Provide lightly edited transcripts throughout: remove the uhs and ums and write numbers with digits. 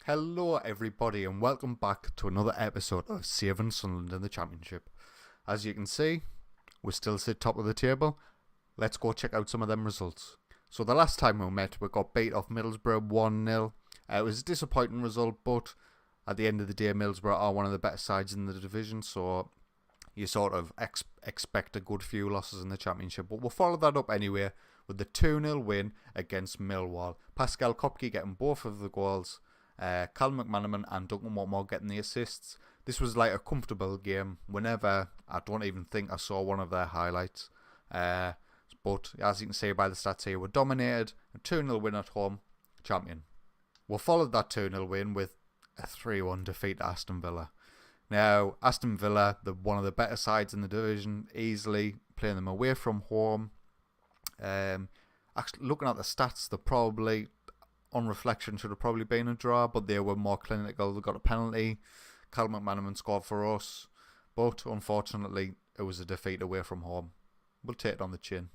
Hello everybody and welcome back to another episode of Saving Sunderland in the Championship. As you can see, we still sit top of the table. Let's go check out some of them results. So the last time we met, we got beat off Middlesbrough 1-0. It was a disappointing result, but at the end of the day, Middlesbrough are one of the better sides in the division, so you sort of expect a good few losses in the Championship. But we'll follow that up anyway with the 2-0 win against Millwall. Pascal Kopke getting both of the goals. Callum McManaman and Duncan Watmore getting the assists. This was like a comfortable game. I don't even think I saw one of their highlights. But as you can see by the stats here, we're dominated. A 2-0 win at home. Champion. We followed that 2-0 win with a 3-1 defeat at Aston Villa. Now, Aston Villa, one of the better sides in the division, easily playing them away from home. Actually, looking at the stats, they're probably, on reflection, should have probably been a draw, but they were more clinical. They got a penalty. Callum McManaman scored for us, but unfortunately, it was a defeat away from home. We'll take it on the chin.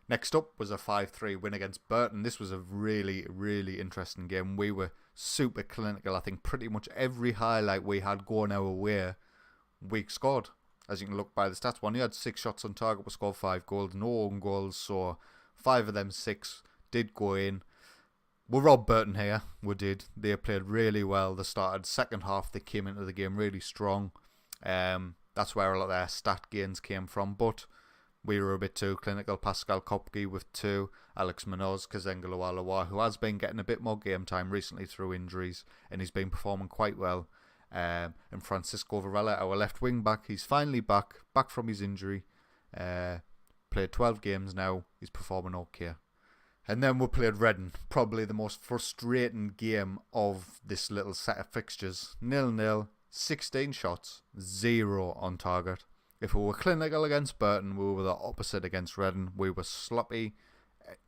Next up was a 5-3 win against Burton. This was a really, really interesting game. We were super clinical. I think pretty much every highlight we had going our way, we scored. As you can look by the stats, one, you had 6 shots on target, we scored 5 goals, no own goals, so 5 of them 6 did go in. We robbed Burton here, we did. They played really well. They started second half, they came into the game really strong. That's where a lot of their stat gains came from, but we were a bit too clinical. Pascal Kopke with 2, Alex Munoz, Kazengalo Alawa, who has been getting a bit more game time recently through injuries, and he's been performing quite well. And Francisco Varela, our left wing back, he's finally back from his injury. Played 12 games now, he's performing okay. And then we played Reading, probably the most frustrating game of this little set of fixtures. 0-0, 16 shots, 0 on target. If we were clinical against Burton, we were the opposite against Reading. We were sloppy.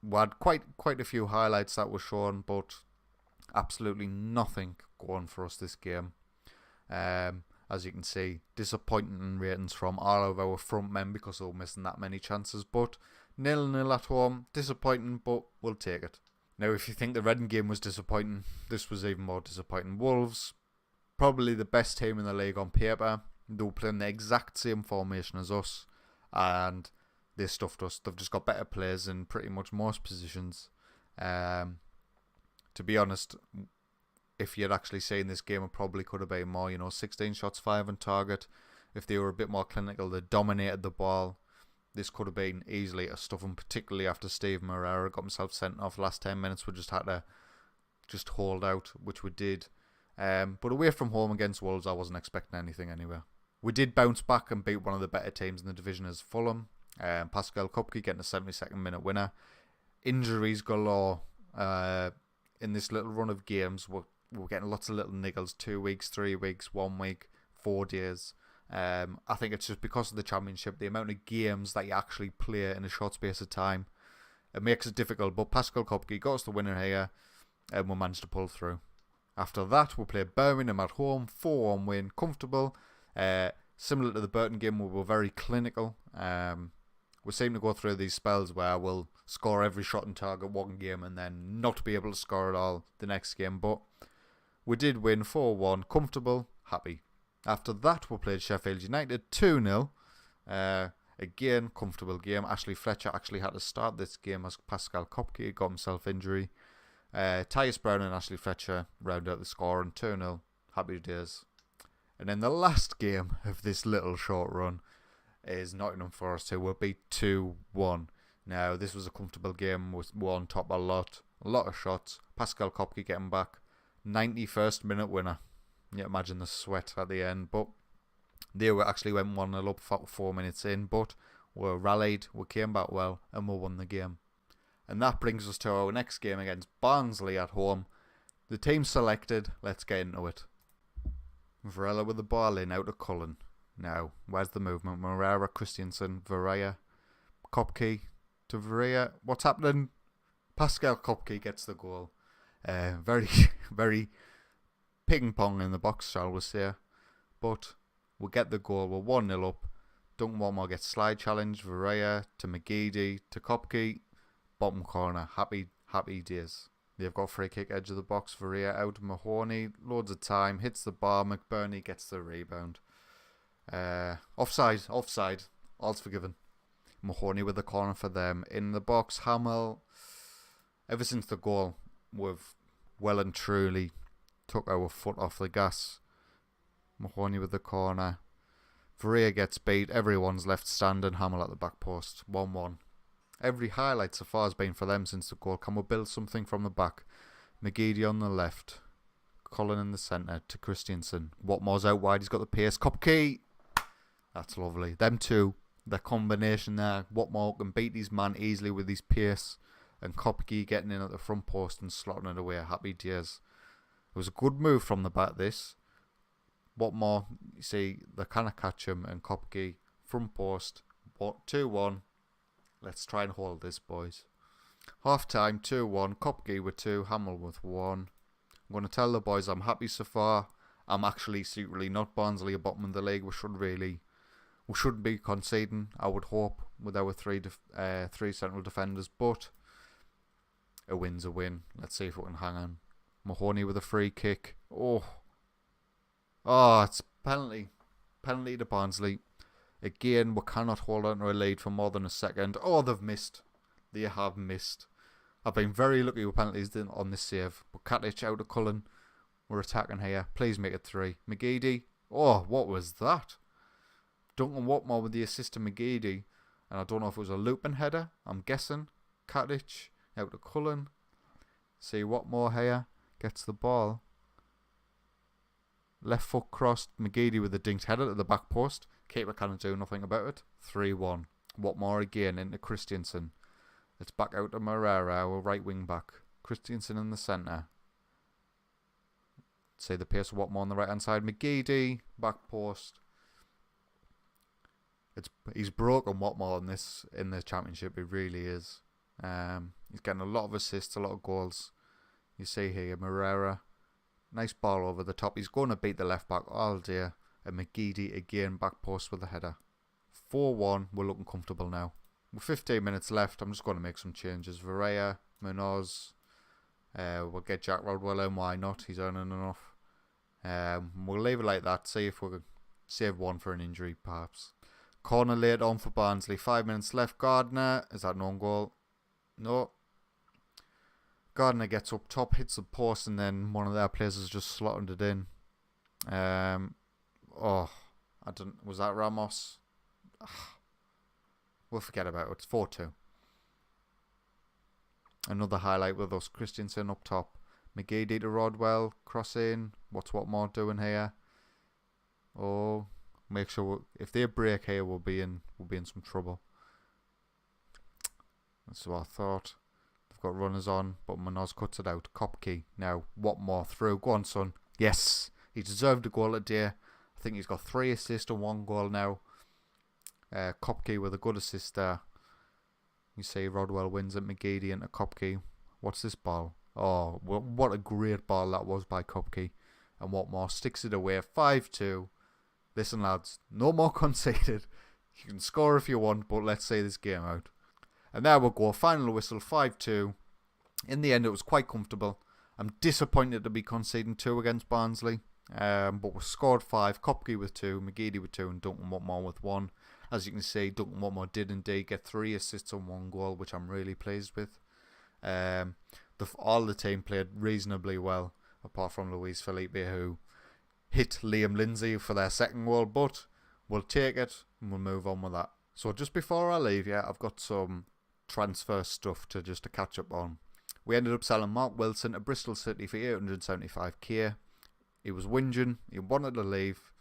We had quite a few highlights that were shown, but absolutely nothing going for us this game. As you can see, disappointing ratings from all of our front men because they were missing that many chances. But 0-0 at home, disappointing, but we'll take it. Now, if you think the Reading game was disappointing, this was even more disappointing. Wolves, probably the best team in the league on paper. They were playing the exact same formation as us, and they stuffed us. They've just got better players in pretty much most positions. To be honest, if you'd actually seen this game, it probably could have been more. 16 shots, 5 on target. If they were a bit more clinical, they dominated the ball. This could have been easily a stuffing, particularly after Steve Moreira got himself sent off last 10 minutes. We just had to hold out, which we did. But away from home against Wolves, I wasn't expecting anything anyway. We did bounce back and beat one of the better teams in the division as Fulham. Pascal Kopke getting a 72nd minute winner. Injuries galore in this little run of games. We're getting lots of little niggles. 2 weeks, 3 weeks, 1 week, 4 days. I think it's just because of the Championship, the amount of games that you actually play in a short space of time. It makes it difficult, but Pascal Kopke got us the winner here and we managed to pull through. After that, we'll play Birmingham at home, 4-1 win, comfortable. Similar to the Burton game, we were very clinical. We seem to go through these spells where we'll score every shot on target one game and then not be able to score at all the next game. But we did win 4-1, comfortable, happy. After that, we played Sheffield United 2-0. Again, comfortable game. Ashley Fletcher actually had to start this game as Pascal Kopke got himself injury. Tyus Brown and Ashley Fletcher round out the score and 2-0. Happy days. And then the last game of this little short run is Nottingham Forest, who were beat 2-1. Now, this was a comfortable game. We were on top a lot of shots. Pascal Kopke getting back. 91st minute winner. You imagine the sweat at the end. But they actually went 1-0 up 4 minutes in. But we rallied, we came back well, and we won the game. And that brings us to our next game against Barnsley at home. The team selected, let's get into it. Varela with the ball in out of Cullen. Now, where's the movement? Moreira, Christiansen, Varela, Kopke to Varela. What's happening? Pascal Kopke gets the goal. Very, very ping pong in the box, shall we say. But we'll get the goal. We're 1-0 up. Duncan Watmore gets slide challenge. Varela to McGeady to Kopke. Bottom corner. Happy days. They've got free kick edge of the box. Varia out. Mahoney, loads of time, hits the bar. McBurney gets the rebound. Offside. All's forgiven. Mahoney with the corner for them. In the box, Hamill, ever since the goal, we've well and truly took our foot off the gas. Mahoney with the corner. Varia gets beat. Everyone's left standing. Hamill at the back post. 1-1. Every highlight so far has been for them since the goal. Can we build something from the back? McGeady on the left. Cullen in the centre to Christiansen. Watmore's out wide. He's got the pace. Kopke. That's lovely. Them two, the combination there. Watmore can beat his man easily with his pace. And Kopke getting in at the front post and slotting it away. Happy days. It was a good move from the back, this. Watmore, you see, they kind of catch him. And Kopke, front post. 2-1. Let's try and hold this, boys. Half time, 2-1. Kopke with 2. Hamill with 1. I'm going to tell the boys I'm happy so far. I'm actually secretly not Barnsley at bottom of the league. We shouldn't be conceding, I would hope, with our three central defenders. But a win's a win. Let's see if we can hang on. Mahoney with a free kick. Oh, it's penalty. Penalty to Barnsley. Again, we cannot hold on to a lead for more than a second. Oh, they've missed. They have missed. I've been very lucky with penalties on this save. But Katic out of Cullen. We're attacking here. Please make it 3. McGeady. Oh, what was that? Duncan Watmore with the assist to McGeady. And I don't know if it was a looping header. I'm guessing. Katic out to Cullen. See Watmore here. Gets the ball. Left foot crossed. McGeady with the dinked header to the back post. Keeper can't do nothing about it. 3-1. Watmore again into Christiansen. It's back out to Morera, our right wing back. Christiansen in the centre. See the pace of Watmore on the right hand side. McGeady, back post. He's broken Watmore in the championship. He really is. He's getting a lot of assists, a lot of goals. You see here, Morera. Nice ball over the top. He's going to beat the left back all day. And McGeady again, back post with a header. 4-1. We're looking comfortable now. With 15 minutes left, I'm just going to make some changes. Varela, Munoz. We'll get Jack Rodwell in. Why not? He's earning enough. We'll leave it like that. See if we can save one for an injury, perhaps. Corner laid on for Barnsley. 5 minutes left. Gardner. Is that an own goal? No. Gardner gets up top, hits the post, and then one of their players has just slotted it in. Was that Ramos? We'll forget about it. It's 4-2. Another highlight with us. Christiansen up top. McGeady to Rodwell. Cross in. What's Watmore doing here? Oh, make sure if they break here, we'll be in some trouble. That's what I thought. They've got runners on, but Munoz cuts it out. Kopke now. Watmore through. Go on, son. Yes, he deserved a goal today. I think he's got 3 assists and 1 goal now. Kopke with a good assist there. You see Rodwell wins at McGeady into Kopke. What's this ball? Oh, what a great ball that was by Kopke. And Watmore sticks it away. 5-2. Listen, lads, no more conceded. You can score if you want, but let's see this game out. And there we go. Final whistle, 5-2. In the end, it was quite comfortable. I'm disappointed to be conceding 2 against Barnsley. But we scored 5. Kopke with 2, McGeady with 2, and Duncan Watmore with 1. As you can see, Duncan Watmore did indeed get 3 assists and 1 goal, which I'm really pleased with. All the team played reasonably well, apart from Luis Felipe, who hit Liam Lindsay for their second goal, but we'll take it and we'll move on with that. So just before I leave, I've got some transfer stuff to catch up on. We ended up selling Mark Wilson to Bristol City for $875k. He was whinging, he wanted to leave.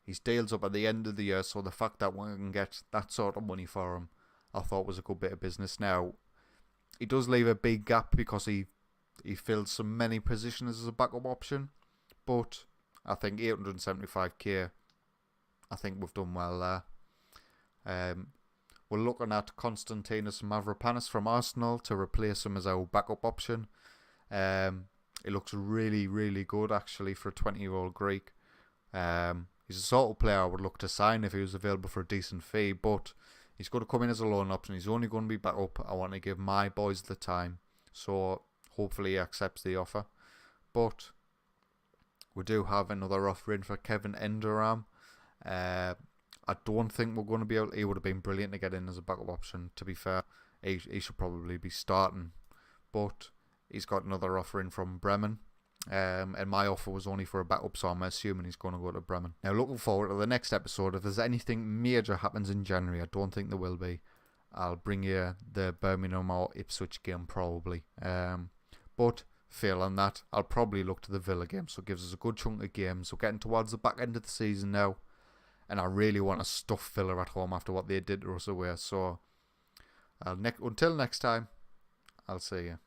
His deal's up at the end of the year, so the fact that we can get that sort of money for him, I thought was a good bit of business. Now, he does leave a big gap because he filled so many positions as a backup option, but I think 875k, I think we've done well there. We're looking at Konstantinos Mavropanos from Arsenal to replace him as our backup option. He looks really, really good actually for a 20-year-old Greek. He's the sort of player I would look to sign if he was available for a decent fee, but he's going to come in as a loan option. He's only going to be back up. I want to give my boys the time. So hopefully he accepts the offer. But we do have another offer in for Kevin Enderam. I don't think we're going to be able. He would have been brilliant to get in as a backup option. To be fair, he should probably be starting, but he's got another offer in from Bremen. And my offer was only for a backup, so I'm assuming he's going to go to Bremen. Now, looking forward to the next episode. If there's anything major happens in January, I don't think there will be, I'll bring you the Birmingham or Ipswich game probably. But failing that, I'll probably look to the Villa game. So it gives us a good chunk of games. So getting towards the back end of the season now, and I really want to stuff Villa at home after what they did to us away. So until next time, I'll see you.